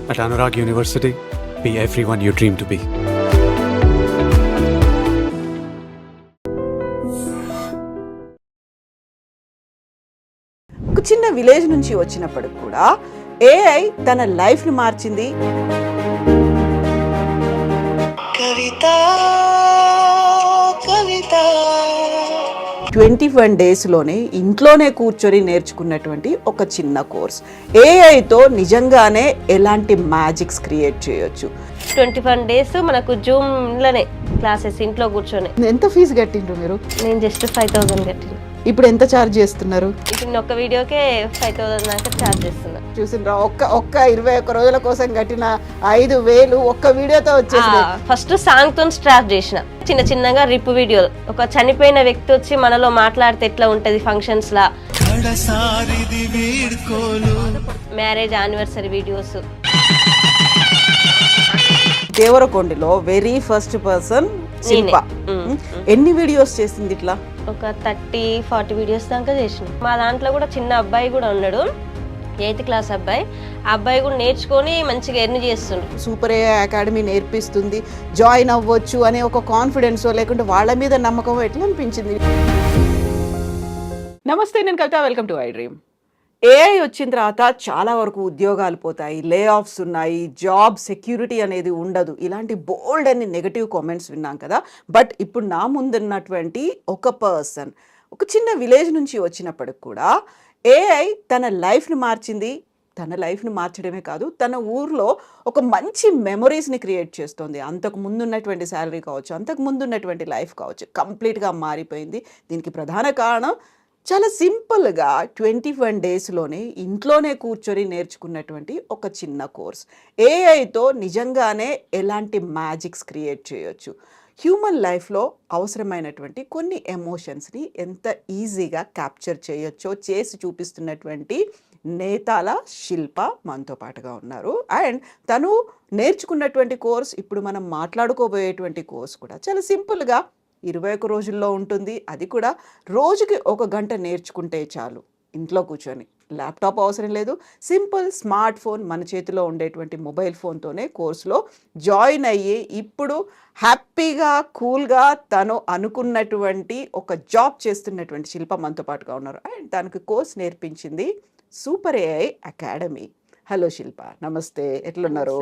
At Anurag University, be everyone you dream to be. ఒక చిన్న village నుంచి వచ్చినప్పటికి కూడా ఏఐ తన లైఫ్ ని మార్చింది. కవిత 21 డేస్లోనే ఇంట్లోనే కూర్చొని నేర్చుకున్నటువంటి ఒక చిన్న కోర్స్. ఏఐతో నిజంగానే ఎలాంటి మ్యాజిక్స్ క్రియేట్ చేయొచ్చు. 21 డేస్ మనకు జూమ్లోనే క్లాసెస్ ఇంట్లో కూర్చొని. ఎంత ఫీజు కట్టిండ్రు మీరు? నేను జస్ట్ 5,000 కట్టిన. ఇప్పుడు ఎంత ఛార్జ్ చేస్తున్నారు? ఇప్పుడు ఒక్క వీడియోకే 5,000 దాకా ఛార్జ్ చేస్తున్నా. చూసిండ్రా, ఒక్క 21 రోజుల కోసం కట్టిన 5,000 ఒక్క వీడియోతో వచ్చేసి. ఫస్ట్ సాంగ్ తో స్టార్ట్ చేసిన, చిన్న చిన్నగా రిప్ వీడియోలు. ఒక చనిపోయిన వ్యక్తి వచ్చి మనలో మాట్లాడితే ఎట్లా ఉంటది ఫంక్షన్స్ లా, మ్యారేజ్ యానివర్సరీ వీడియోస్. దేవరకొండలో వెరీ ఫస్ట్ పర్సన్ శిల్ప. ఎన్ని వీడియోస్ చేసింది ఇట్లా? ఒక 30-40 వీడియోస్ దాకా చేసిన. మా దాంట్లో కూడా చిన్న అబ్బాయి కూడా ఉన్నాడు, 8th క్లాస్ అబ్బాయి. ఆ అబ్బాయి కూడా నేర్చుకొని మంచిగా ఎర్న్ చేస్తుండు. సూపర్ ఏఐ అకాడమీ నేర్పిస్తుంది, జాయిన్ అవ్వచ్చు అనే ఒక కాన్ఫిడెన్స్ లేకుంటే వాళ్ళ మీద నమ్మకం ఎట్లా అనిపించింది? నమస్తే, నేను Kavitha. Welcome to iDream. AI వచ్చిన తర్వాత చాలా వరకు ఉద్యోగాలు పోతాయి, లే ఆఫ్స్ ఉన్నాయి, జాబ్ సెక్యూరిటీ అనేది ఉండదు, ఇలాంటి బోల్డ్ అని నెగటివ్ కామెంట్స్ విన్నాం కదా. బట్ ఇప్పుడు నా ముందున్నటువంటి ఒక పర్సన్ ఒక చిన్న విలేజ్ నుంచి వచ్చినప్పటికి కూడా ఏఐ తన లైఫ్ని మార్చింది. తన లైఫ్ని మార్చడమే కాదు, తన ఊర్లో ఒక మంచి మెమొరీస్ని క్రియేట్ చేస్తుంది. అంతకు ముందు ఉన్నటువంటి శాలరీ కావచ్చు, అంతకు ముందు ఉన్నటువంటి లైఫ్ కావచ్చు, కంప్లీట్గా మారిపోయింది. దీనికి ప్రధాన కారణం చాలా సింపుల్గా 21 డేస్లోనే ఇంట్లోనే కూర్చొని నేర్చుకున్నటువంటి ఒక చిన్న కోర్స్. ఏఐతో నిజంగానే ఎలాంటి మ్యాజిక్స్ క్రియేట్ చేయొచ్చు, హ్యూమన్ లైఫ్లో అవసరమైనటువంటి కొన్ని ఎమోషన్స్ని ఎంత ఈజీగా క్యాప్చర్ చేయొచ్చో చేసి చూపిస్తున్నటువంటి నేతాల శిల్ప మనతో పాటుగా ఉన్నారు. అండ్ తను నేర్చుకున్నటువంటి కోర్స్, ఇప్పుడు మనం మాట్లాడుకోబోయేటువంటి కోర్స్ కూడా చాలా సింపుల్గా 21 రోజుల్లో ఉంటుంది. అది కూడా రోజుకి 1 గంట నేర్చుకుంటే చాలు. ఇంట్లో కూర్చొని, ల్యాప్టాప్ అవసరం లేదు, సింపుల్ స్మార్ట్ ఫోన్ మన చేతిలో ఉండేటువంటి మొబైల్ ఫోన్తోనే కోర్సులో జాయిన్ అయ్యి ఇప్పుడు హ్యాపీగా కూల్గా తను అనుకున్నటువంటి ఒక జాబ్ చేస్తున్నటువంటి శిల్ప మనతో పాటుగా ఉన్నారు. అండ్ తనకు కోర్స్ నేర్పించింది సూపర్ ఏఐ అకాడమీ. హలో శిల్ప, నమస్తే, ఎట్లున్నారు?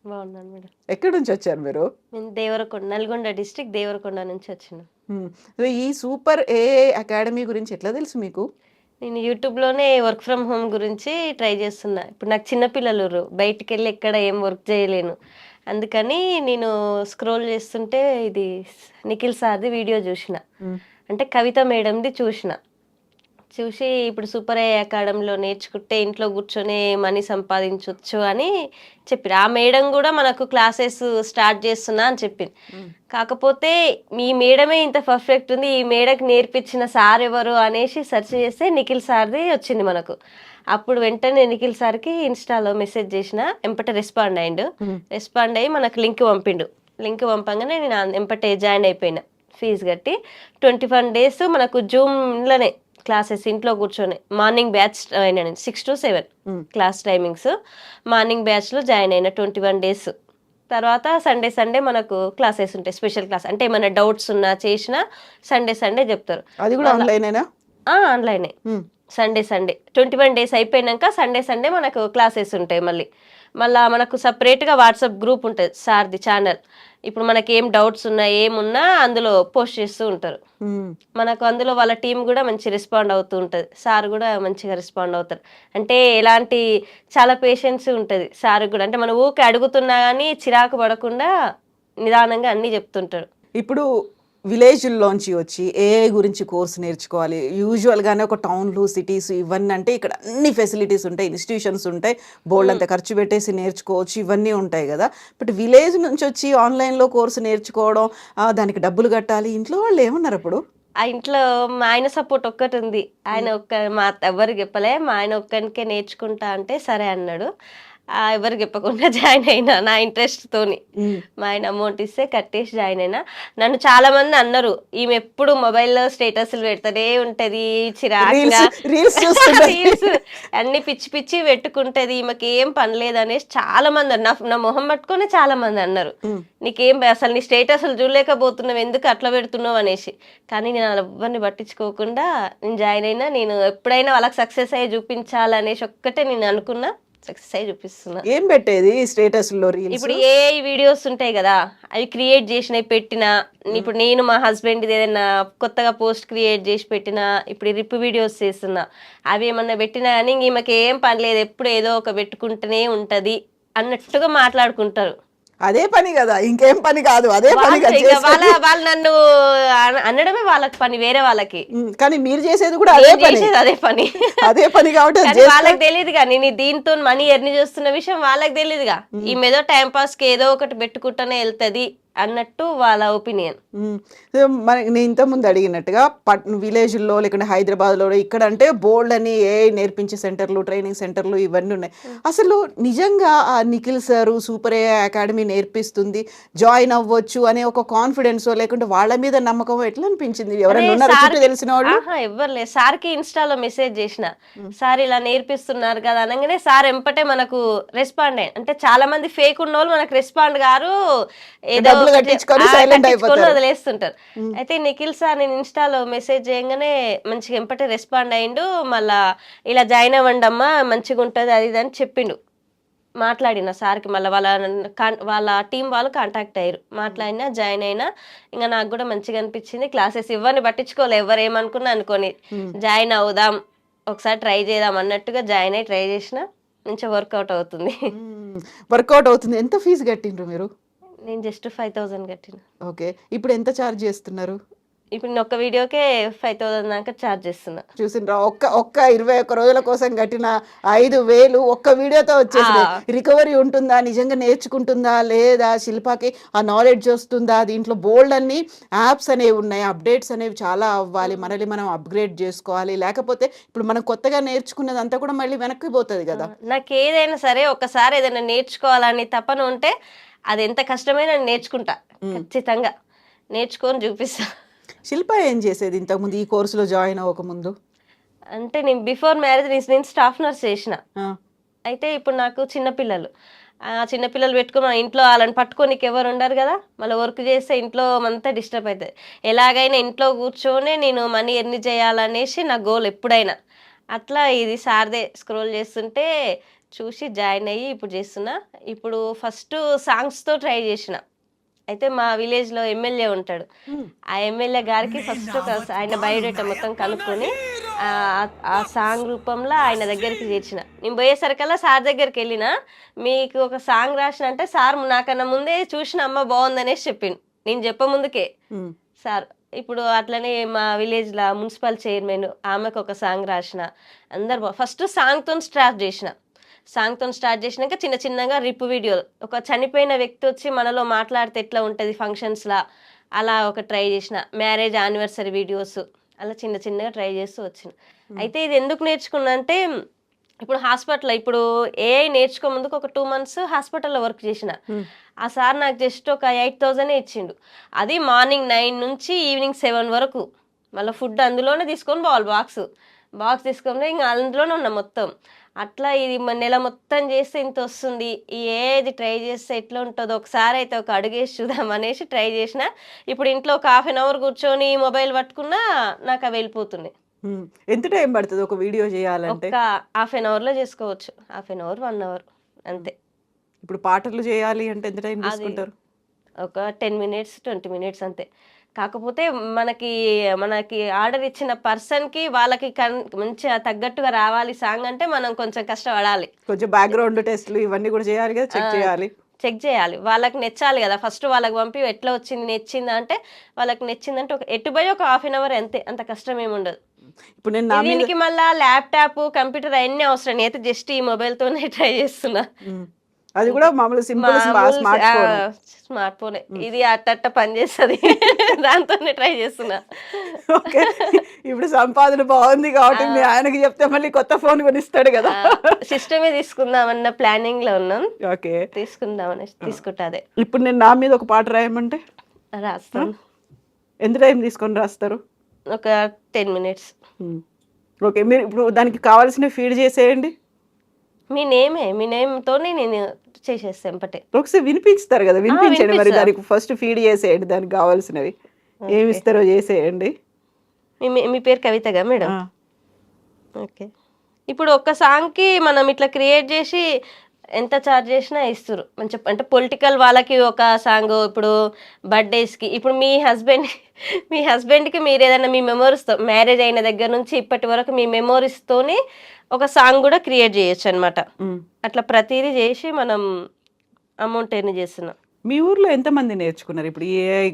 బాగున్నాను మేడం. ఎక్కడి నుంచి వచ్చారు మీరు? నేను దేవరకొండ, నల్గొండ డిస్ట్రిక్ట్ దేవరకొండ నుంచి వచ్చిన. ఈ సూపర్ ఏఐ అకాడమీ గురించి ఎట్లా తెలుసు మీకు? నేను యూట్యూబ్లోనే వర్క్ ఫ్రమ్ హోమ్ గురించి ట్రై చేస్తున్నా. ఇప్పుడు నాకు చిన్నపిల్లలు, బయటికి వెళ్ళి ఎక్కడ ఏం వర్క్ చేయలేను. అందుకని నేను స్క్రోల్ చేస్తుంటే ఇది నిఖిల్ సార్ది వీడియో చూసిన, అంటే కవిత మేడంది చూసి ఇప్పుడు సూపర్ ఏఐ అకాడమీలో నేర్చుకుంటే ఇంట్లో కూర్చొని మనీ సంపాదించవచ్చు అని చెప్పారు. ఆ మేడం కూడా మనకు క్లాసెస్ స్టార్ట్ చేస్తున్నా అని చెప్పింది. కాకపోతే మీ మేడమే ఇంత పర్ఫెక్ట్ ఉంది, ఈ మేడకి నేర్పించిన సార్ ఎవరు అనేసి సెర్చ్ చేస్తే నిఖిల్ సార్ది వచ్చింది మనకు. అప్పుడు వెంటనే నిఖిల్ సార్కి ఇన్స్టాలో మెసేజ్ చేసిన, ఎంపటే రెస్పాండ్ అయ్యి మనకు లింక్ పంపంగానే నేను ఎంపటే జాయిన్ అయిపోయినా. ఫీజు కట్టి 21 డేస్ మనకు జూమ్లోనే క్లాసెస్ ఇంట్లో కూర్చొని. మార్నింగ్ బ్యాచ్ అయినా 6 to 7 క్లాస్ టైమింగ్స్. మార్నింగ్ బ్యాచ్లో జాయిన్ అయిన 21 డేస్. తర్వాత సండే మనకు క్లాసెస్ ఉంటాయి, స్పెషల్ క్లాస్. అంటే ఏమైనా డౌట్స్ ఉన్నా చేసినా సండే చెప్తారు. అది కూడా ఆన్లైనేనా? ఆన్లైనే. సండే 21 డేస్ అయిపోయినాక సండే మనకు క్లాసెస్ ఉంటాయి. మళ్ళీ మనకు సపరేట్గా వాట్సాప్ గ్రూప్ ఉంటుంది, సార్ది ఛానల్. ఇప్పుడు మనకి ఏం డౌట్స్ ఉన్నా ఏమున్నా అందులో పోస్ట్ చేస్తూ ఉంటారు. మనకు అందులో వాళ్ళ టీం కూడా మంచి రెస్పాండ్ అవుతూ ఉంటుంది, సార్ కూడా మంచిగా రెస్పాండ్ అవుతారు. అంటే ఎలాంటి చాలా పేషెన్స్ ఉంటుంది సార్ కూడా. అంటే మనం ఊకే అడుగుతున్నా కానీ చిరాకు పడకుండా నిదానంగా అన్నీ చెప్తుంటారు. ఇప్పుడు విలేజ్లోంచి వచ్చి ఏఐ గురించి కోర్స్ నేర్చుకోవాలి, యూజువల్గానే ఒక టౌన్లు సిటీస్ ఇవన్నీ అంటే ఇక్కడ అన్ని ఫెసిలిటీస్ ఉంటాయి, ఇన్స్టిట్యూషన్స్ ఉంటాయి, బోల్డ్ అంతా ఖర్చు పెట్టేసి నేర్చుకోవచ్చు, ఇవన్నీ ఉంటాయి కదా. బట్ విలేజ్ నుంచి వచ్చి ఆన్లైన్లో కోర్సు నేర్చుకోవడం, దానికి డబ్బులు కట్టాలి, ఇంట్లో వాళ్ళు ఏమన్నారు అప్పుడు? ఆ ఇంట్లో మా ఆయన సపోర్ట్ ఒక్కటి ఉంది. ఆయన ఎవరికి చెప్పలే, మా ఆయన ఒక్కనికే నేర్చుకుంటా అంటే సరే అన్నాడు. ఎవరికి చెప్పకుండా జాయిన్ అయినా నా ఇంట్రెస్ట్ తోని. మా ఆయన అమౌంట్ ఇస్తే కట్టేసి జాయిన్ అయినా. నన్ను చాలా మంది అన్నారు, ఈమె ఎప్పుడు మొబైల్లో స్టేటస్లు పెడతానే ఉంటది, చిరాకుగా రీల్స్ రీల్స్ అన్ని పిచ్చి పిచ్చి పెట్టుకుంటది, ఈమెకి ఏం పని లేదు అనేసి చాలా మంది అన్నారు. నా మొహం పట్టుకొని చాలా మంది అన్నారు, నీకేం అసలు నీ స్టేటస్లు చూడలేకపోతున్నావు, ఎందుకు అట్లా పెడుతున్నావు అనేసి. కానీ నేను ఎవరిని పట్టించుకోకుండా నేను జాయిన్ అయినా. నేను ఎప్పుడైనా వాళ్ళకి సక్సెస్ అయ్యి చూపించాలనేసి ఒక్కటే నేను అనుకున్నా, సక్సెస్ అయ్యి చూపిస్తున్నా. ఏం పెట్టేది స్టేటస్ లో రీల్స్? ఇప్పుడు ఏ వీడియోస్ ఉంటాయి కదా, అవి క్రియేట్ చేసినవి పెట్టినా, ఇప్పుడు నేను మా హస్బెండ్ ఏదైనా కొత్తగా పోస్ట్ క్రియేట్ చేసి పెట్టినా, ఇప్పుడు రిప్ వీడియోస్ చేస్తున్నా, అవి ఏమన్నా పెట్టినా కానీ ఈమెకి ఏం పని లేదు, ఎప్పుడు ఏదో ఒక పెట్టుకుంటూనే ఉంటది అన్నట్టుగా మాట్లాడుకుంటారు. అదే పని కదా, ఇంకేం పని కాదు, అదే పని వాళ్ళు నన్ను అనడమే వాళ్ళకి పని, వేరే వాళ్ళకి. కానీ మీరు చేసేది కూడా అదే పని, అదే పని, అదే పని కాబట్టి వాళ్ళకి తెలియదుగా నేను దీంతో మనీ ఎర్న్ చేస్తున్న విషయం వాళ్ళకి తెలియదుగా. ఈమె ఏదో టైం పాస్ కి ఏదో ఒకటి పెట్టుకుంటూనే వెళ్తది అన్నట్టు వాళ్ళ ఒపీనియన్. నేను ఇంతకుముందు అడిగినట్టుగా విలేజ్లో లేకుంటే హైదరాబాద్లో ఇక్కడ అంటే బోల్డ్ అని ఏఐ నేర్పించే సెంటర్లు, ట్రైనింగ్ సెంటర్లు ఇవన్నీ ఉన్నాయి. అసలు నిజంగా ఆ Nikhil sir super AI academy నేర్పిస్తుంది, జాయిన్ అవ్వచ్చు అనే ఒక కాన్ఫిడెన్స్ లేకుంటే వాళ్ళ మీద నమ్మకం ఎట్లా అనిపించింది? ఎవరైనా ఉన్నారా చుట్టూ తెలిసిన వాళ్ళు? ఎవరు లేదు. సార్కి ఇన్స్టాలో మెసేజ్ చేసిన, సార్ ఇలా నేర్పిస్తున్నారు కదా అనగానే సార్ ఎంపటే మనకు రెస్పాండ్ అయ్యి, అంటే చాలా మంది ఫేక్ ఉన్న వాళ్ళు మనకు రెస్పాండ్ గారు, ఏదో వదిలేస్తుంటారు. అయితే నిఖిల్ సార్ నేను ఇన్స్టాలో మెసేజ్ చేయగానే మంచిగా ఎంపటే రెస్పాండ్ అయ్యిండు. మళ్ళా ఇలా జాయిన్ అవ్వండి అమ్మా మంచిగా ఉంటుంది అది ఇది అని చెప్పిండు. మాట్లాడిన సార్కి మళ్ళీ వాళ్ళ టీం వాళ్ళు కాంటాక్ట్ అయ్యారు, మాట్లాడినా జాయిన్ అయినా. ఇంకా నాకు కూడా మంచిగా అనిపించింది. క్లాసెస్ ఎవరిని పట్టించుకోవాలి, ఎవరు ఏమనుకున్నా అనుకోని జాయిన్ అవుదాం, ఒకసారి ట్రై చేద్దాం అన్నట్టుగా జాయిన్ అయ్యి ట్రై చేసిన. మంచిగా వర్కౌట్ అవుతుంది. వర్కౌట్ అవుతుంది. ఎంత ఫీజు కట్టిండ్రు మీరు? నేను జస్ట్ 5,000 కట్టిన. ఓకే, ఇప్పుడు ఎంత ఛార్జ్ చేస్తున్నారు? ఇప్పుడు నేను ఒక్క వీడియోకే 5,000 దాకా ఛార్జ్ చేస్తున్నా. చూసిండ్రా, ఒక్క 21 రోజుల కోసం కట్టిన 5,000 ఒక్క వీడియోతో వచ్చేసింది. రికవరీ ఉంటుందా, నిజంగా నేర్చుకుంటుందా లేదా, శిల్పాకి ఆ నాలెడ్జ్ వస్తుందా? దీంట్లో బోల్డ్ అన్ని యాప్స్ అనేవి ఉన్నాయి, అప్డేట్స్ అనేవి చాలా అవ్వాలి, మనల్ని మనం అప్గ్రేడ్ చేసుకోవాలి. లేకపోతే ఇప్పుడు మనం కొత్తగా నేర్చుకున్నది అంతా కూడా మళ్ళీ వెనక్కి పోతుంది కదా. నాకు ఏదైనా సరే ఒకసారి ఏదైనా నేర్చుకోవాలని తపన ఉంటే అది ఎంత కష్టమైనా నేర్చుకుంటా, ఖచ్చితంగా నేర్చుకొని చూపిస్తా. శిల్ప ఏం చేసేది ఇంతకుముందు ఈ కోర్సులో జాయిన్ అవ్వకముందు? అంటే నేను బిఫోర్ మ్యారేజ్ నేను స్టాఫ్ నర్స్ చేసిన. అయితే ఇప్పుడు నాకు చిన్నపిల్లలు, చిన్నపిల్లలు పెట్టుకుని మన ఇంట్లో వాళ్ళని పట్టుకోనికి ఎవరు ఉండరు కదా, మళ్ళీ వర్క్ చేస్తే ఇంట్లో అంతా డిస్టర్బ్ అవుతుంది. ఎలాగైనా ఇంట్లో కూర్చొని నేను మనీ ఎర్న్ చేయాలనేసి నా గోల్ ఎప్పుడైనా. అట్లా ఇది సార్దే స్క్రోల్ చేస్తుంటే చూసి జాయిన్ అయ్యి ఇప్పుడు చేస్తున్నా. ఇప్పుడు ఫస్ట్ సాంగ్స్తో ట్రై చేసిన. అయితే మా విలేజ్లో ఎమ్మెల్యే ఉంటాడు, ఆ ఎమ్మెల్యే గారికి ఫస్ట్ ఆయన బయోడేటా మొత్తం కనుక్కొని ఆ సాంగ్ రూపంలో ఆయన దగ్గరికి చేర్చిన. నేను పోయేసరికల్లా సార్ దగ్గరికి వెళ్ళిన, మీకు ఒక సాంగ్ రాసిన అంటే సార్ నాకన్నా ముందే చూసిన అమ్మ బాగుందనేసి చెప్పిండు. నేను చెప్పముందుకే సార్. ఇప్పుడు అట్లనే మా విలేజ్లో మున్సిపల్ చైర్మన్ ఆమెకు ఒక సాంగ్ రాసిన. అందరు ఫస్ట్ సాంగ్తో స్టార్ట్ చేసిన. సాంగ్తో స్టార్ట్ చేసినాక చిన్న చిన్నగా రిప్ వీడియోలు, ఒక చనిపోయిన వ్యక్తి వచ్చి మనలో మాట్లాడితే ఎట్లా ఉంటుంది ఫంక్షన్స్లా, అలా ఒక ట్రై చేసిన. మ్యారేజ్ యానివర్సరీ వీడియోస్ అలా చిన్న చిన్నగా ట్రై చేస్తూ వచ్చిన. అయితే ఇది ఎందుకు నేర్చుకున్నా అంటే, ఇప్పుడు హాస్పిటల్, ఇప్పుడు ఏఐ నేర్చుకో ముందుకు ఒక 2 months హాస్పిటల్లో వర్క్ చేసిన. ఆ సార్ నాకు జస్ట్ ఒక 8,000 ఇచ్చిండు. అది మార్నింగ్ 9 నుంచి ఈవినింగ్ 7 వరకు. మళ్ళీ ఫుడ్ అందులోనే తీసుకొని పోవాలి, బాక్స్ తీసుకొని ఇంకా అందులోనే ఉన్నా మొత్తం. అట్లా ఇది నెల మొత్తం చేస్తే ఇంత వస్తుంది, ఈ ఏది ట్రై చేస్తే ఎట్లా ఉంటుందో ఒకసారి అయితే ఒక అడుగేసి చూద్దాం అనేసి ట్రై చేసిన. ఇప్పుడు ఇంట్లో ఒక 1/2 hour కూర్చొని మొబైల్ పట్టుకున్నా నాకు అవి వెళ్ళిపోతున్నాయి. ఎంత టైం పడుతుంది ఒక వీడియో చేయాలంటే? ఒక 1/2 hourలో చేసుకోవచ్చు, 1/2 hour 1 hour అంతే. ఇప్పుడు పాటలు చేయాలి అంటే ఎంత టైం తీసుకుంటారు? ఒక 10 minutes 20 minutes అంతే. కాకపోతే మనకి ఆర్డర్ ఇచ్చిన పర్సన్కి వాళ్ళకి మంచిగా తగ్గట్టుగా రావాలి సాంగ్ అంటే మనం కొంచెం కష్టపడాలి, కొంచెం బ్యాక్గ్రౌండ్ టెస్ట్లు ఇవన్నీ కూడా చేయాలి కదా, చెక్ చేయాలి, వాళ్ళకి నచ్చాలి కదా. ఫస్ట్ వాళ్ళకి పంపి ఎట్లా వచ్చింది, నచ్చిందా అంటే వాళ్ళకి నచ్చిందంటే ఒక ఎటుపోయి ఒక 1/2 hour అంతే, అంత కష్టం ఏమి ఉండదు. ఇప్పుడు నేను దీనికి మళ్ళీ ల్యాప్టాప్ కంప్యూటర్ అవన్నీ అవసరం, నేనైతే జస్ట్ ఈ మొబైల్తోనే ట్రై చేస్తున్నా. అది కూడా మామూలు సింపుల్ మామూలు స్మార్ట్ ఫోన్. స్మార్ట్ ఫోనే ఇది అట్ట పనిచేస్తుంది. దాంతోనే ట్రై చేస్తున్నా. ఓకే. ఇప్పుడు సంపాదన బాగుంది కాబట్టి మీ ఆయనకి చెప్తే మళ్ళీ కొత్త ఫోన్ కొనిస్తాడు కదా. సిస్టమే తీసుకుందామన్న ప్లానింగ్ లో ఉన్నాం. ఓకే. తీసుకుందామని తీసుకుంటాదే. ఇప్పుడు నేను నా మీద ఒక పాట రాయమంటే రాస్తాను. ఎంత టైం తీసుకొని రాస్తారు? ఒక 10 minutes. ఓకే. మీరు ఇప్పుడు దానికి కావాల్సిన ఫీడ్ చేసేయండి. మీ నేమ్తోనే నేను చేసేస్తాను ఎంపటే. ఒకసారి వినిపిస్తారు కదా, వినిపించండి మరి. వినిపిస్తా. దానికి ఫస్ట్ ఫీడ్ చేసేయండి, దానికి కావాల్సినవి ఏమి ఇస్తారో చేసేయండి. మీ పేరు కవితగా మేడం? ఆ. ఓకే. ఇప్పుడు ఒక్క సాంగ్కి మనం ఇట్లా క్రియేట్ చేసి ఎంత ఛార్జ్ చేసినా ఇస్తారు మంచి. అంటే పొలిటికల్ వాళ్ళకి ఒక సాంగ్, ఇప్పుడు బర్త్డేస్కి. ఇప్పుడు మీ హస్బెండ్కి మీరు ఏదైనా మీ మెమోరీస్తో, మ్యారేజ్ అయిన దగ్గర నుంచి ఇప్పటి వరకు మీ మెమోరీస్తోని ఒక సాంగ్ కూడా క్రియేట్ చేయొచ్చు అనమాట. అట్లా ప్రతిదీ చేసి మనం అమౌంట్ ఎర్న్ చేస్తున్నాం. మీ ఊర్లో ఎంతమంది నేర్చుకున్నారు ఇప్పుడు ఏఐ?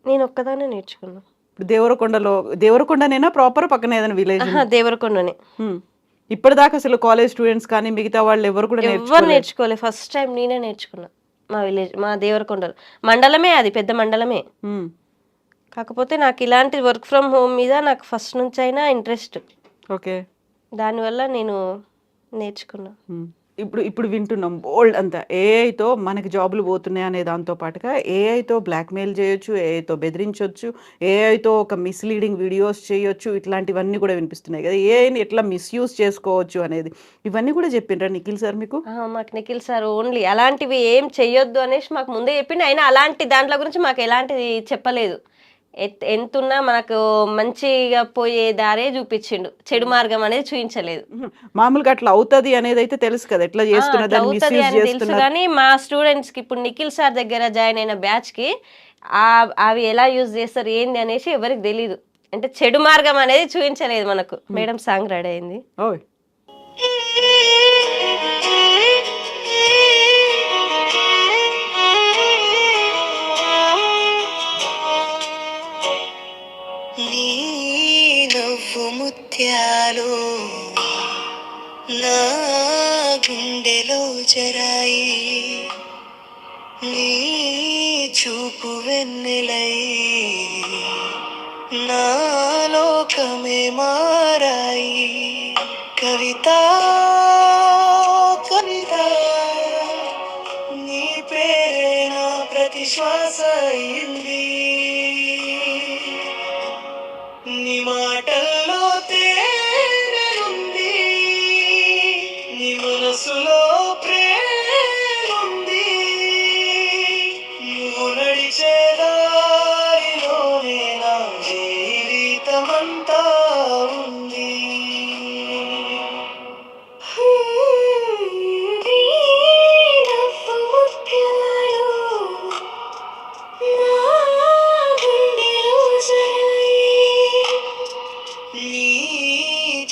నేను ఒక్కదానే నేర్చుకున్నా. ఇప్పుడు దేవరకొండనేనా ప్రాపర్, పక్కన ఏదైనా విలేజ్? దేవరకొండనే. ఇప్పటిదాకా అసలు కాలేజ్ స్టూడెంట్స్ కానీ మిగతా వాళ్ళు ఎవరు కూడా నేర్చుకోలేదు. ఫస్ట్ టైం నేనే నేర్చుకున్నా. మా విలేజ్, మా దేవరకొండలో మండలమే, అది పెద్ద మండలమే. కాకపోతే నాకు ఇలాంటి వర్క్ ఫ్రమ్ హోమ్ మీద నాకు ఫస్ట్ నుంచి అయినా ఇంట్రెస్ట్. ఓకే. దానివల్ల నేను నేర్చుకున్నా. ఇప్పుడు వింటున్నాం బోల్డ్ అంతా ఏఐతో మనకి జాబులు పోతున్నాయి అనే దాంతో పాటుగా ఏఐతో బ్లాక్మెయిల్ చేయొచ్చు, ఏఐతో బెదిరించవచ్చు, ఏఐతో ఒక మిస్లీడింగ్ వీడియోస్ చేయొచ్చు, ఇట్లాంటివన్నీ కూడా వినిపిస్తున్నాయి కదా. ఏఐని ఎట్లా మిస్యూజ్ చేసుకోవచ్చు అనేది ఇవన్నీ కూడా చెప్పిండ్రా నిఖిల్ సార్ మీకు? మాకు నిఖిల్ సార్ ఓన్లీ అలాంటివి ఏం చెయ్యొద్దు అనేసి మాకు ముందే చెప్పిండు. అయినా అలాంటి దాంట్లో గురించి మాకు ఎలాంటిది చెప్పలేదు. ఎంతున్నా మనకు మంచిగా పోయే దారే చూపించిండు, చెడు మార్గం అనేది చూపించలేదు. మామూలుగా అట్లా అవుతుంది అనేది అయితే తెలుసు కదా, ఎట్లా అవుతుంది అని తెలుసు. కానీ మా స్టూడెంట్స్ కి ఇప్పుడు నిఖిల్ సార్ దగ్గర జాయిన్ అయిన బ్యాచ్ కి అవి ఎలా యూజ్ చేస్తారు ఏంది అనేసి ఎవరికి తెలీదు. అంటే చెడు మార్గం అనేది చూపించలేదు మనకు. మేడం సాంగ్ రెడీ అయింది. ముత్యాలు నా గుండెలో జరాయి, నీ చూపు వెన్నెలై నా లోకమే మారాయి. కవిత కవిత నీ పేరే నా ప్రతి శ్వాస అయింది. నీ మాటల్లో తేనెలుంది, నీ మనసులో ప్రేముంది, నువ్వు నడిచే దారిలోనే నా జీవితమంతా ఉంది.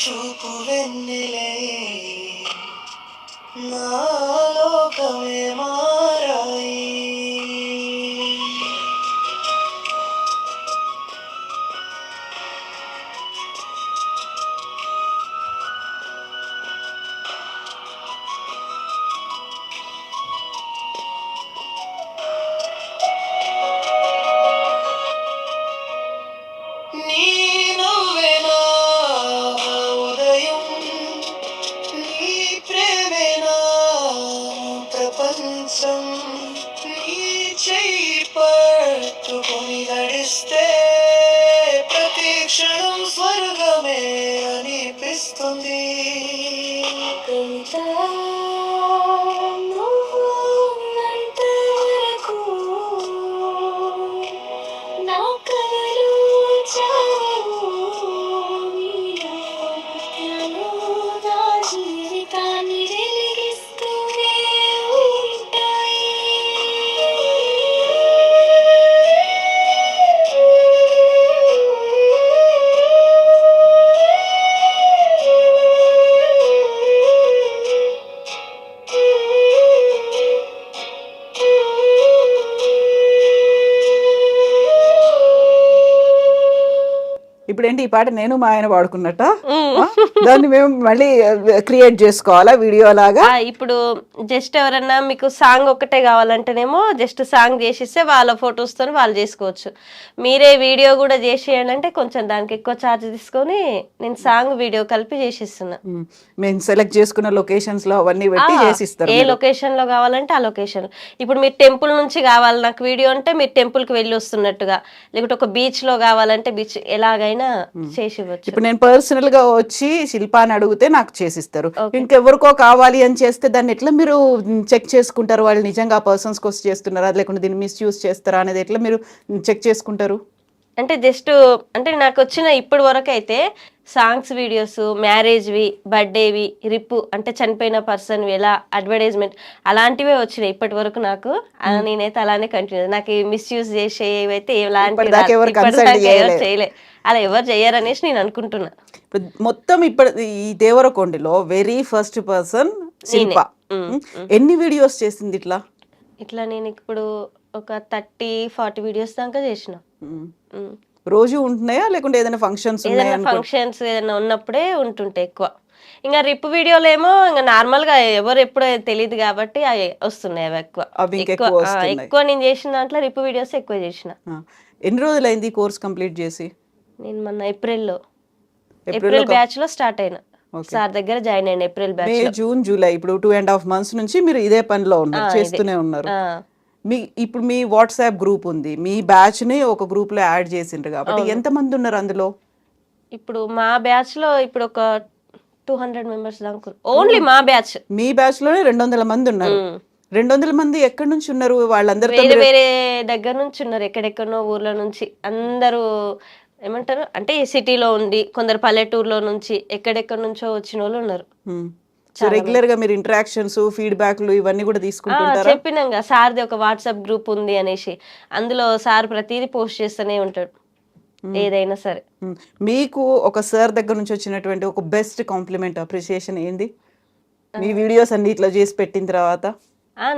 చూపు వెన్నెలై నా లోకమే మారాయి. నీ నవ్వేనా ఉదయం, నీ ప్రేమేనా ప్రపంచం, నీ చెయ్యి పట్టుకొని నడిస్తే ప్రతి క్షణం స్వర్గమే అనిపిస్తుంది. ఇప్పుడు ఏంటి ఈ పాట నేను మా ఆయన పాడుకున్నట్ట దాన్ని మేము మళ్ళీ క్రియేట్ చేసుకోవాలా వీడియో లాగా? ఇప్పుడు జస్ట్ ఎవరన్నా మీకు సాంగ్ ఒక్కటే కావాలంటేనేమో జస్ట్ సాంగ్ చేసిస్తే వాళ్ళ ఫొటోస్ తో వాళ్ళు చేసుకోవచ్చు. మీరే వీడియో కూడా చేసేయండి అంటే కొంచెం దానికి ఎక్కువ ఛార్జ్ తీసుకొని నేను సాంగ్ వీడియో కలిపి చేసిస్తున్నా. మేము సెలెక్ట్ చేసుకున్న లొకేషన్స్ లో అవన్నీ పెట్టి చేసిస్తారు. ఏ లొకేషన్ లో కావాలంటే ఆ లొకేషన్. ఇప్పుడు మీరు టెంపుల్ నుంచి కావాలి నాకు వీడియో అంటే మీరు టెంపుల్ కి వెళ్ళి వస్తున్నట్టుగా, లేకుంటే ఒక బీచ్ లో కావాలంటే బీచ్, ఎలాగైనా చేసి ఇవ్వచ్చు. ఇప్పుడు నేను పర్సనల్ గా వచ్చి శిల్పాని అడిగితే నాకు చేసిస్తారు. ఇంకెవరికో కావాలి అని చేస్తే దాన్ని ఎట్లా మీరు చెక్ చేసుకుంటారు? వాళ్ళు నిజంగా ఆ పర్సన్స్ కోసం చేస్తున్నారా లేకుంటే దీన్ని మిస్యూజ్ చేస్తారా అనేది ఎట్లా మీరు చెక్ చేసుకుంటారు? అంటే జస్ట్ అంటే నాకు వచ్చిన ఇప్పటి వరకు అయితే సాంగ్స్ వీడియోస్, మ్యారేజ్వి, బర్త్డేవి, రిప్పు అంటే చనిపోయిన పర్సన్ ఎలా అడ్వర్టైజ్మెంట్ అలాంటివే వచ్చినాయి ఇప్పటి వరకు నాకు. నేనైతే అలానే కంటిన్యూ. నాకు మిస్యూజ్ చేసేవైతే చేయలే, అలా ఎవరు చేయరనేసి నేను అనుకుంటున్నా. మొత్తం ఇప్పుడు ఈ దేవరకొండలో వెరీ ఫస్ట్ పర్సన్ శిల్ప. ఎన్ని వీడియోస్ చేసింది ఇట్లా నేను ఇప్పుడు ఒక 30-40 వీడియోస్ దాకా చేసిన. రోజు ఉంటున్నాయా లేకుంటే ఏదైనా ఫంక్షన్స్ ఫంక్షన్స్ ఏదైనా ఉన్నప్పుడే ఉంటుంటాయి ఎక్కువ. ఇంకా రిప్ వీడియోలు ఏమో ఇంకా నార్మల్ గా ఎవరు ఎప్పుడో తెలియదు కాబట్టి అవి వస్తున్నాయి. అవి ఎక్కువ నేను చేసిన దాంట్లో రిప్ వీడియోస్ ఎక్కువ చేసిన. ఎన్ని రోజులైంది కోర్స్ కంప్లీట్ చేసి? నేను మొన్న ఏప్రిల్ బ్యాచ్ లో స్టార్ట్ అయినా. సార్ దగ్గర జాయిన్ అయిన ఏప్రిల్ బ్యాచ్. మే, జూన్, జూలై ఇప్పుడు 2.5 months నుంచి మీరు ఇదే పనిలో ఉన్నారు, చేస్తూనే ఉన్నారు. ఇప్పుడు మీ వాట్సాప్ గ్రూప్ ఉంది, మీ బ్యాచ్ ని ఒక గ్రూప్ లో యాడ్ చేసిండ్రు కాబట్టి ఎంత మంది ఉన్నారు అందులో? ఇప్పుడు మా బ్యాచ్ లో ఇప్పుడు ఒక 200 మెంబర్స్ దాకా. ఓన్లీ మా బ్యాచ్. మీ బ్యాచ్ లోనే 200 మంది ఉన్నారు. 200 మంది ఎక్కడి నుంచి ఉన్నారు? వాళ్ళందరూ వేరే దగ్గర నుంచి ఉన్నారు, ఎక్కడెక్కడో ఊర్ల నుంచి. అందరూ ఏమంటారు అంటే సిటీలో ఉండి, కొందరు పల్లెటూరులో నుంచి, ఎక్కడెక్కడ నుంచో వచ్చిన వాళ్ళు ఉన్నారు. రెగ్యులర్ గా మీరు ఇంటరాక్షన్స్, ఫీడ్బ్యాక్లు ఇవన్నీ కూడా తీసుకుంటుంటారా? చెప్పినాక సార్ది ఒక వాట్సాప్ గ్రూప్ ఉంది అనేసి, అందులో సార్ ప్రతిదీ పోస్ట్ చేస్తూనే ఉంటాడు ఏదైనా సరే. మీకు ఒక సార్ దగ్గర నుంచి వచ్చినటువంటి ఒక బెస్ట్ కాంప్లిమెంట్, అప్రిసియేషన్ ఏంది మీ వీడియోస్ అన్ని ఇట్లా చేసి పెట్టిన తర్వాత?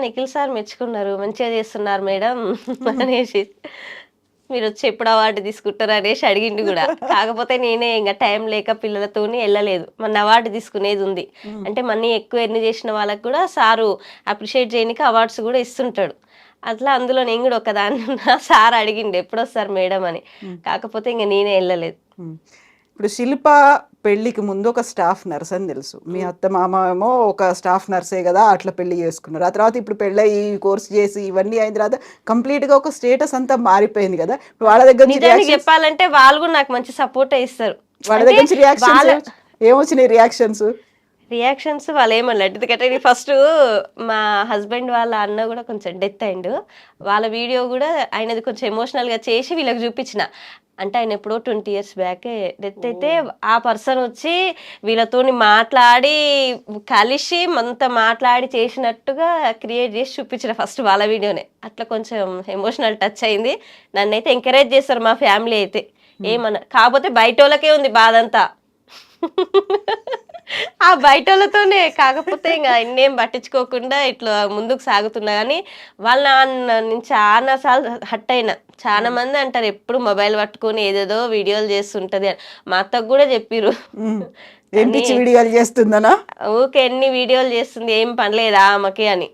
నిఖిల్ సార్ మెచ్చుకున్నారు, మంచిగా చేస్తున్నారు మేడం అనేసి. మీరు వచ్చి ఎప్పుడు అవార్డు తీసుకుంటారు అనేసి అడిగిండు కూడా. కాకపోతే నేనే ఇంకా టైం లేక పిల్లలతోని వెళ్ళలేదు. మన అవార్డు తీసుకునేది ఉంది అంటే మనీ ఎక్కువ ఎర్న్ చేసిన వాళ్ళకి కూడా సారు అప్రిషియేట్ చేయడానికి అవార్డ్స్ కూడా ఇస్తుంటాడు. అట్లా అందులో నేను కూడా ఒకదాన్ని ఉన్నా. సార్ అడిగిండు ఎప్పుడు వస్తారు మేడం అని, కాకపోతే ఇంకా నేనే వెళ్ళలేదు. ఇప్పుడు శిల్ప పెళ్లికి ముందు ఒక స్టాఫ్ నర్స్ అని తెలుసు, మీ అత్త మామ ఏమో ఒక స్టాఫ్ నర్సే కదా, అట్లా పెళ్లి చేసుకున్నారు. ఆ తర్వాత ఇప్పుడు పెళ్ళి ఈ కోర్స్ చేసి ఇవన్నీ అయిన తర్వాత కంప్లీట్ గా ఒక స్టేటస్ అంతా మారిపోయింది కదా. వాళ్ళ దగ్గర నుంచి చెప్పాలంటే వాళ్ళు కూడా నాకు మంచి సపోర్ట్ ఇస్తారు. వాళ్ళ దగ్గర నుంచి రియాక్షన్స్ ఏమొచ్చినాయి? రియాక్షన్స్ వాళ్ళు ఏమన్నారు ఎందుకంటే ఫస్ట్ మా హస్బెండ్ వాళ్ళ అన్న కూడా కొంచెం డెత్ అయిండు. వాళ్ళ వీడియో కూడా ఆయనది కొంచెం ఎమోషనల్ గా చేసి వీళ్ళకి చూపించిన. అంటే ఆయన ఎప్పుడో 20 years బ్యాకే డెత్ అయితే ఆ పర్సన్ వచ్చి వీళ్ళతోని మాట్లాడి కలిసి అంత మాట్లాడి చేసినట్టుగా క్రియేట్ చేసి చూపించిన ఫస్ట్ వాళ్ళ వీడియోనే. అట్లా కొంచెం ఎమోషనల్ టచ్ అయింది. నన్నైతే ఎంకరేజ్ చేస్తారు మా ఫ్యామిలీ అయితే ఏమన్నా. కాకపోతే బయట వాళ్ళకే ఉంది బాధ అంతా, ఆ బయట వాళ్ళతోనే. కాకపోతే ఇంకా ఇన్నేం పట్టించుకోకుండా ఇట్లా ముందుకు సాగుతున్నా. కానీ వాళ్ళ నేను చాలా సార్లు హట్ అయినా. చాలా మంది అంటారు ఎప్పుడు మొబైల్ పట్టుకొని ఏదేదో వీడియోలు చేస్తుంటది అని. మా అత్తకు కూడా చెప్పిర్రు వీడియోలు చేస్తుందనా, ఊకే ఎన్ని వీడియోలు చేస్తుంది, ఏం పనిలేదా ఆమెకి అని.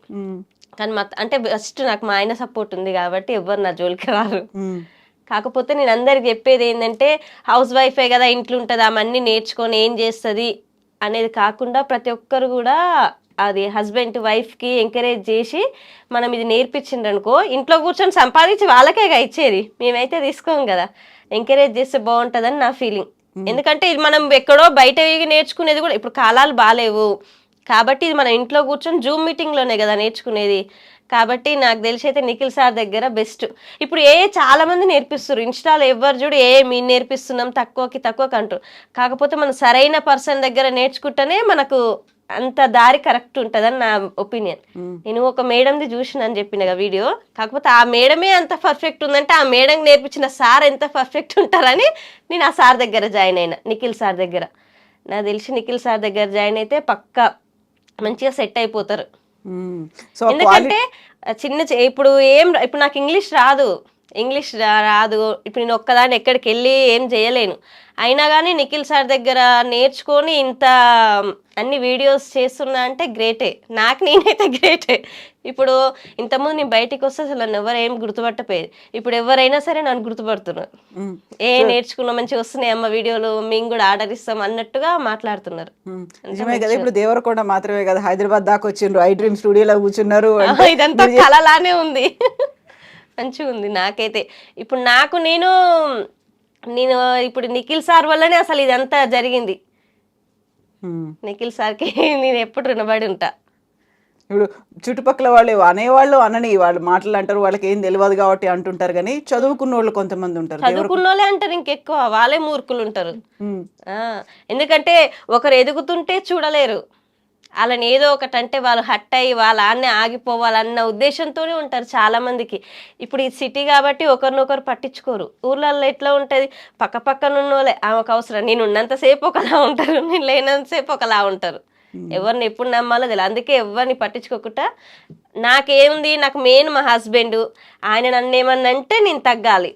కానీ అంటే ఫస్ట్ నాకు మా ఆయన సపోర్ట్ ఉంది కాబట్టి ఎవరు నా జోలికి రారు. కాకపోతే నేను అందరికి చెప్పేది ఏంటంటే హౌస్ వైఫే కదా, ఇంట్లో ఉంటుంది, ఆమె అన్ని నేర్చుకొని ఏం చేస్తుంది అనేది కాకుండా ప్రతి ఒక్కరు కూడా అది హస్బెండ్ వైఫ్కి ఎంకరేజ్ చేసి మనం ఇది నేర్పించిండ్రు అనుకో, ఇంట్లో కూర్చొని సంపాదించి వాళ్ళకేగా ఇచ్చేది, మేమైతే తీసుకోం కదా. ఎంకరేజ్ చేస్తే బాగుంటుందని నా ఫీలింగ్. ఎందుకంటే ఇది మనం ఎక్కడో బయట నేర్చుకునేది కూడా ఇప్పుడు కాలాలు బాగాలేవు కాబట్టి ఇది మన ఇంట్లో కూర్చొని జూమ్ మీటింగ్లోనే కదా నేర్చుకునేది. కాబట్టి నాకు తెలిసి అయితే నిఖిల్ సార్ దగ్గర బెస్ట్. ఇప్పుడు చాలా మంది నేర్పిస్తారు ఇన్స్టాలో, ఎవరు చూడు మేము నేర్పిస్తున్నాం తక్కువకి అంటారు. కాకపోతే మనం సరైన పర్సన్ దగ్గర నేర్చుకుంటేనే మనకు అంత దారి కరెక్ట్ ఉంటుందని నా ఒపీనియన్. నేను ఒక మేడంది చూసినని చెప్పిన వీడియో, కాకపోతే ఆ మేడమే అంత పర్ఫెక్ట్ ఉందంటే ఆ మేడం నేర్పించిన సార్ ఎంత పర్ఫెక్ట్ ఉంటారని నేను ఆ సార్ దగ్గర జాయిన్ అయినా, నిఖిల్ సార్ దగ్గర. నాకు తెలిసి నిఖిల్ సార్ దగ్గర జాయిన్ అయితే పక్కా మంచిగా సెట్ అయిపోతారు. ఎందుకంటే ఇప్పుడు నాకు ఇంగ్లీష్ రాదు, ఇంగ్లీష్ రాదు, ఇప్పుడు నేను ఒక్కదాన్ని ఎక్కడికి వెళ్ళి ఏం చేయలేను. అయినా కానీ నిఖిల్ సార్ దగ్గర నేర్చుకొని ఇంత అన్ని వీడియోస్ చేస్తున్నా అంటే గ్రేటే, నాకు నేనైతే గ్రేటే. ఇప్పుడు ఇంతకుముందు నేను బయటికి వస్తే అసలు నన్ను ఎవరు ఏం గుర్తుపట్టపోయేది, ఇప్పుడు ఎవరైనా సరే నన్ను గుర్తుపడుతున్నారు. నేర్చుకున్నా మంచిగా వస్తున్నాయి అమ్మ వీడియోలు, మేము కూడా ఆర్డర్ ఇస్తాం అన్నట్టుగా మాట్లాడుతున్నారు. నిజమే కదా, ఇప్పుడు దేవరకొండ మాత్రమే కదా, హైదరాబాద్ దాకా వచ్చిండ్రు, ఐ డ్రీమ్ స్టూడియోలో కూర్చున్నారు. ఇదంతా కలలానే ఉంది. మంచిగా ఉంది నాకైతే. ఇప్పుడు నేను ఇప్పుడు నిఖిల్ సార్ వల్లనే అసలు ఇదంతా జరిగింది. నిఖిల్ సార్కి నేను ఎప్పుడు రుణపడి ఉంటా. ఇప్పుడు చుట్టుపక్కల వాళ్ళు అనేవాళ్ళు అనని వాళ్ళు మాటలు అంటారు, వాళ్ళకి ఏం తెలియదు కాబట్టి అంటుంటారు, కానీ చదువుకున్న వాళ్ళు కొంతమంది ఉంటారు. చదువుకున్న వాళ్ళే అంటారు, ఇంకెక్కువ వాళ్ళే మూర్ఖులు ఉంటారు. ఎందుకంటే ఒకరు ఎదుగుతుంటే చూడలేరు, వాళ్ళని ఏదో ఒకటి అంటే వాళ్ళు హట్ అయ్యి వాళ్ళ ఆన్నే ఆగిపోవాలన్న ఉద్దేశంతోనే ఉంటారు చాలా మందికి. ఇప్పుడు ఈ సిటీ కాబట్టి ఒకరినొకరు పట్టించుకోరు. ఊర్లలో ఎట్లా ఉంటుంది, పక్క పక్కన ఉన్న వాళ్ళే ఆమెకు అవసరం, నేను ఉన్నంతసేపు ఒకలా ఉంటారు, నేను లేనంతసేపు ఒకలా ఉంటారు. ఎవరిని ఎప్పుడు నమ్మాలో తెలియదు. అందుకే ఎవరిని పట్టించుకోకుండా నాకేముంది, నాకు మెయిన్ మా హస్బెండ్, ఆయన నన్ను ఏమన్నా అంటే నేను తగ్గాలి,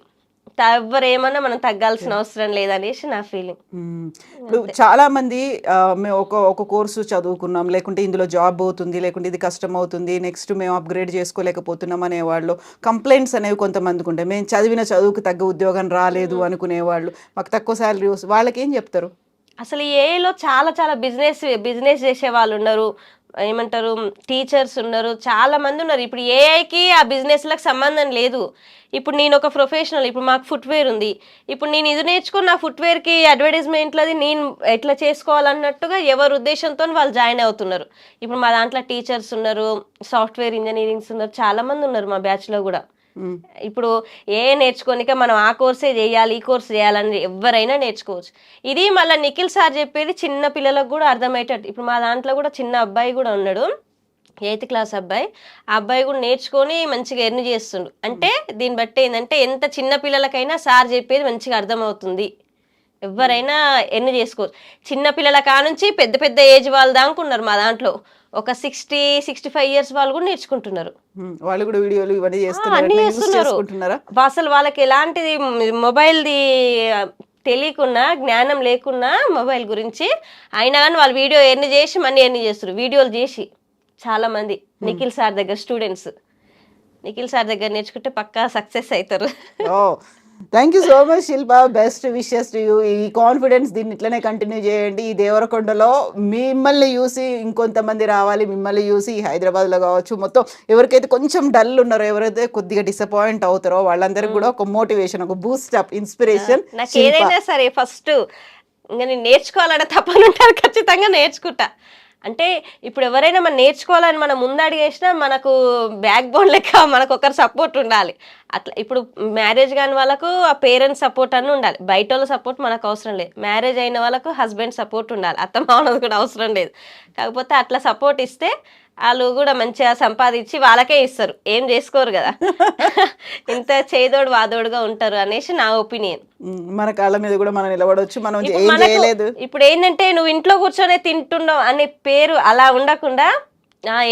ఎవరేమన్నా మనం తగ్గాల్సిన అవసరం లేదనేసి నా ఫీలింగ్. ఇప్పుడు చాలా మంది మేము ఒక కోర్సు చదువుకున్నాం, లేకుంటే ఇందులో జాబ్ అవుతుంది, లేకుంటే ఇది కష్టం అవుతుంది, నెక్స్ట్ మేము అప్గ్రేడ్ చేసుకోలేకపోతున్నాం అనేవాళ్ళు, కంప్లైంట్స్ అనేవి కొంతమందికి ఉంటాయి. మేము చదివిన చదువుకు తగ్గ ఉద్యోగం రాలేదు అనుకునేవాళ్ళు, మాకు తక్కువ శాలరీ, వాళ్ళకి ఏం చెప్తారు? అసలు ఏలో చాలా చాలా బిజినెస్ చేసే వాళ్ళు ఉన్నారు, ఏమంటారు టీచర్స్ ఉన్నారు, చాలా మంది ఉన్నారు. ఇప్పుడు ఏఐకి ఆ బిజినెస్లకు సంబంధం లేదు. ఇప్పుడు నేను ఒక ప్రొఫెషనల్, ఇప్పుడు మాకు ఫుట్వేర్ ఉంది, ఇప్పుడు నేను ఇది నేర్చుకుని నా ఫుట్వేర్కి అడ్వర్టైజ్మెంట్లది నేను ఎట్లా చేసుకోవాలన్నట్టుగా ఎవరి ఉద్దేశంతో వాళ్ళు జాయిన్ అవుతున్నారు. ఇప్పుడు మా దాంట్లో టీచర్స్ ఉన్నారు, సాఫ్ట్వేర్ ఇంజనీరింగ్స్ ఉన్నారు, చాలా మంది ఉన్నారు మా బ్యాచ్లో కూడా. ఇప్పుడు నేర్చుకోనిక మనం ఆ కోర్సే చేయాలి, ఈ కోర్స్ చేయాలని ఎవరైనా నేర్చుకోవచ్చు. ఇది మళ్ళీ నిఖిల్ సార్ చెప్పేది చిన్న పిల్లలకు కూడా అర్థమయ్యేటట్టు. ఇప్పుడు మా దాంట్లో కూడా చిన్న అబ్బాయి కూడా ఉన్నాడు, 8th క్లాస్ అబ్బాయి. ఆ అబ్బాయి కూడా నేర్చుకొని మంచిగా ఎర్న్ చేస్తుండు. అంటే దీన్ని బట్టి ఏంటంటే ఎంత చిన్న పిల్లలకైనా సార్ చెప్పేది మంచిగా అర్థమవుతుంది, ఎవరైనా ఎర్న్ చేసుకోవచ్చు. చిన్న పిల్లల కానుంచి పెద్ద పెద్ద ఏజ్ వాళ్ళు దాకా ఉన్నారు మా దాంట్లో. ఒక 60-65 ఇయర్స్ వాళ్ళు కూడా నేర్చుకుంటున్నారు. వాళ్ళు కూడా వీడియోలు ఇవన్నీ చేస్తున్నారు. అసలు వాళ్ళకి ఎలాంటిది మొబైల్ది తెలియకున్నా, జ్ఞానం లేకున్నా మొబైల్ గురించి, అయినా కానీ వాళ్ళు వీడియో ఎర్న్ చేసి మనీ ఎర్న్ చేస్తారు, వీడియోలు చేసి. చాలా మంది నిఖిల్ సార్ దగ్గర స్టూడెంట్స్ నిఖిల్ సార్ దగ్గర నేర్చుకుంటే పక్కా సక్సెస్ అవుతారు. Thank you so much Shilpa, best wishes to you. ఈ కాన్ఫిడెన్స్ దీన్ని ఇట్లనే కంటిన్యూ చేయండి. ఈ దేవరకొండలో మిమ్మల్ని చూసి ఇంకొంతమంది రావాలి, మిమ్మల్ని చూసి హైదరాబాద్లో కావచ్చు, మొత్తం ఎవరికైతే కొంచెం డల్ ఉన్నారో, ఎవరైతే కొద్దిగా డిసప్పాయింట్ అవుతారో వాళ్ళందరికీ కూడా ఒక మోటివేషన్, ఒక బూస్ట్ అప్, ఇన్స్పిరేషన్. నాకు ఏదైనా సరే ఫస్ట్ ఇంకా నేను నేర్చుకోవాలనే తప్పని ఉంటారు, ఖచ్చితంగా నేర్చుకుంటా. అంటే ఇప్పుడు ఎవరైనా మనం నేర్చుకోవాలని మనం ముందడిగేసినా మనకు బ్యాక్ బోన్ లెక్క మనకు ఒకరు సపోర్ట్ ఉండాలి. అట్లా ఇప్పుడు మ్యారేజ్ కాని వాళ్ళకు ఆ పేరెంట్స్ సపోర్ట్ అని ఉండాలి, బయట వాళ్ళ సపోర్ట్ మనకు అవసరం లేదు. మ్యారేజ్ అయిన వాళ్ళకు హస్బెండ్ సపోర్ట్ ఉండాలి, అత్తమామది కూడా అవసరం లేదు. కాకపోతే అట్లా సపోర్ట్ ఇస్తే వాళ్ళు కూడా మంచిగా సంపాదించి వాళ్ళకే ఇస్తారు, ఏం చేసుకోరు కదా. ఇంత చేదోడు వాదోడుగా ఉంటారు అనేసి నా ఒపీనియన్. మన కాళ్ళ మీద కూడా మనం నిలబడవచ్చు, మనం ఏం చేయలేదు. ఇప్పుడు ఏంటంటే నువ్వు ఇంట్లో కూర్చొని తింటున్నావు అనే పేరు అలా ఉండకుండా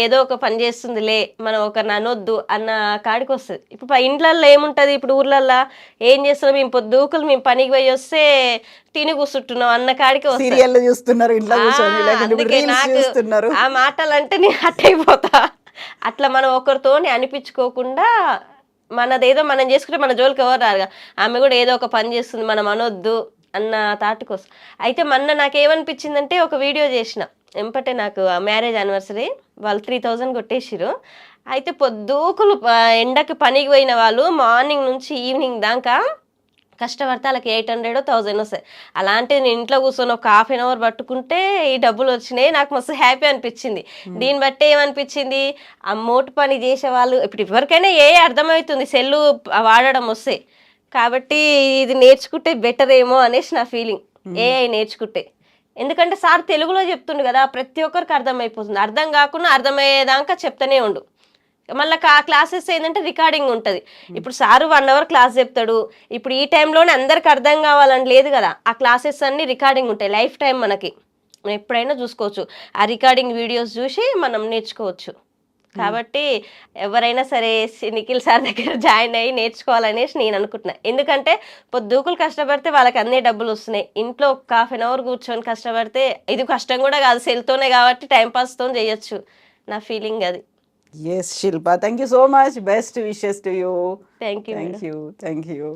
ఏదో ఒక పని చేస్తుందిలే, మనం ఒకరిని అనొద్దు అన్న కాడికి వస్తుంది. ఇప్పుడు ఇంట్లల్లో ఏముంటుంది, ఇప్పుడు ఊర్లల్లో ఏం చేస్తున్నాం, మేము పొద్దుకులు మేము పనికి పోయి వస్తే తిని కూర్చుంటున్నాం అన్న కాడికి వస్తుంది. ఆ మాటలు అంటే నేను అట్టయిపోతా. అట్లా మనం ఒకరితోని అనిపించుకోకుండా మనదేదో మనం చేసుకుంటే మన జోలికి ఎవరు రారుగా, ఆమె కూడా ఏదో ఒక పని చేస్తుంది మనం అనొద్దు అన్న తాటికి వస్తుంది. అయితే మొన్న నాకేమనిపించిందంటే ఒక వీడియో చేసిన ఎంపటే, నాకు మ్యారేజ్ యానివర్సరీ, వాళ్ళు 3000 కొట్టేసిరు. అయితే పొద్దుకులు ఎండకి పనికి పోయిన వాళ్ళు మార్నింగ్ నుంచి ఈవినింగ్ దాకా కష్టపడితే వాళ్ళకి 800-1000 వస్తాయి. అలాంటిది నేను ఇంట్లో కూర్చొని ఒక ½ an hour పట్టుకుంటే ఈ డబ్బులు వచ్చినాయి, నాకు మస్తు హ్యాపీ అనిపించింది. దీన్ని బట్టి ఏమనిపించింది, ఆ మోటు పని చేసే వాళ్ళు ఇప్పుడు ఎవరికైనా అర్థమవుతుంది సెల్లు వాడడం వస్తే, కాబట్టి ఇది నేర్చుకుంటే బెటర్ ఏమో అనేసి నా ఫీలింగ్, ఏఐ నేర్చుకుంటే. ఎందుకంటే సార్ తెలుగులో చెప్తుండు కదా, ప్రతి ఒక్కరికి అర్థమైపోతుంది. అర్థం కాకుండా అర్థమయ్యేదాకా చెప్తూనే ఉండు. మళ్ళీ క్లాసెస్ ఏంటంటే రికార్డింగ్ ఉంటుంది. ఇప్పుడు సారు 1 hour క్లాస్ చెప్తాడు, ఇప్పుడు ఈ టైంలోనే అందరికి అర్థం కావాలని లేదు కదా, ఆ క్లాసెస్ అన్ని రికార్డింగ్ ఉంటాయి, లైఫ్ టైం మనకి, మనం ఎప్పుడైనా చూసుకోవచ్చు. ఆ రికార్డింగ్ వీడియోస్ చూసి మనం నేర్చుకోవచ్చు. కాబట్టి ఎవరైనా సరే నిఖిల్ సార్ దగ్గర జాయిన్ అయ్యి నేర్చుకోవాలనేసి నేను అనుకుంటున్నా. ఎందుకంటే పొద్దుకులు కష్టపడితే వాళ్ళకి అన్ని డబ్బులు వస్తున్నాయి. ఇంట్లో ఒక హాఫ్ అన్ అవర్ కూర్చొని కష్టపడితే ఇది కష్టం కూడా కాదు, సెల్తోనే కాబట్టి టైంపాస్తో చేయొచ్చు. నా ఫీలింగ్ అది. Yes Shilpa, thank you so much. Best wishes to you. Thank you. Thank you.